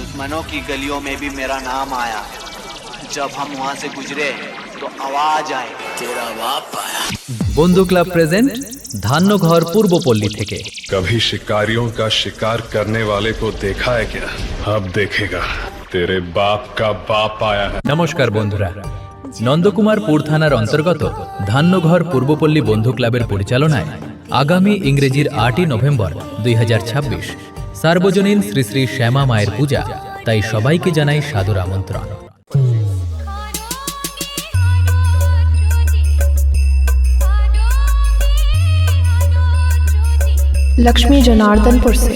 दुश्मनों की गलियों में भी मेरा नाम आया। जब हम वहां से गुजरे तो आवाज आई, तेरा बाप आया। বন্ধু ক্লাব প্রেজেন্ট ধান্যঘর পূর্বপল্লী থেকে। कभी शिकारियों का शिकार करने वाले को देखा है क्या? अब देखेगा, तेरे बाप का बाप आया है। নমস্কার বন্ধুরা, নন্দকুমারপুর থানার অন্তর্গত ধান্যঘর পূর্বপল্লী বন্ধু ক্লাবের পরিচালনায় আগামী ইংরেজির 8ই নভেম্বর 2026 সার্বজনীন শ্রী শ্রী শ্যামা মায়ের পূজা। তাই সবাইকে জানাই সাদর আমন্ত্রণ। लक्ष्मी जनार्दनपुर से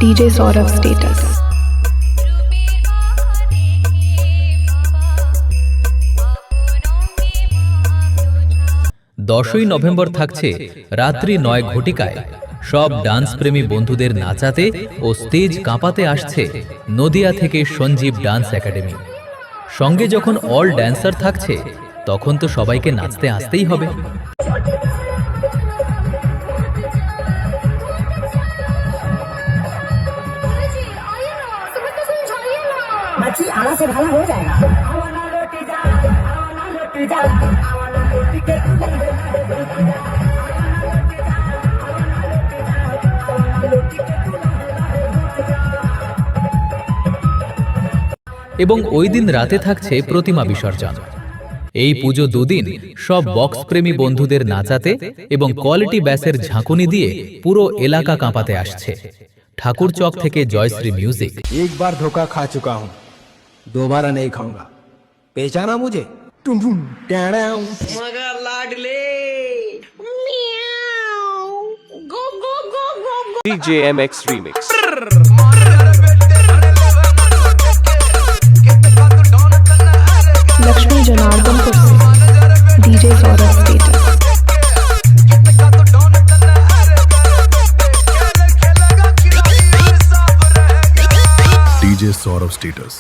डीजे सौरभ स्टेटस। 10ই নভেম্বর থাকছে রাত্রি 9 ঘটিকায় সব ডান্স প্রেমী বন্ধুদের নাচাতে ও স্টেজ কাঁপাতে আসছে নদিয়া থেকে সঞ্জীব ডান্স একাডেমি। সঙ্গে যখন অল ড্যান্সার থাকছে তখন তো সবাইকে নাচতে আসতেই হবে। এবং ওই দিন রাতে থাকছে প্রতিমা বিসর্জন। এই পুজো দুদিন সব বক্স প্রেমী বন্ধুদের নাচাতে এবং কোয়ালিটি ব্যাসের ঝাঁকুনি দিয়ে পুরো এলাকা কাঁপাতে আসছে। ঠাকুর চক থেকে জয়শ্রী মিউজিক। एक बार धोखा खा चुका हूँ, दोबारा नहीं खाऊंगा। पहचाना मुझे? टुन टुन टैड़ाऊ। मगर लाडले DJ MX Remix। Lakshmi Janardanpur से DJ Saurabh status. DJ Saurav Status।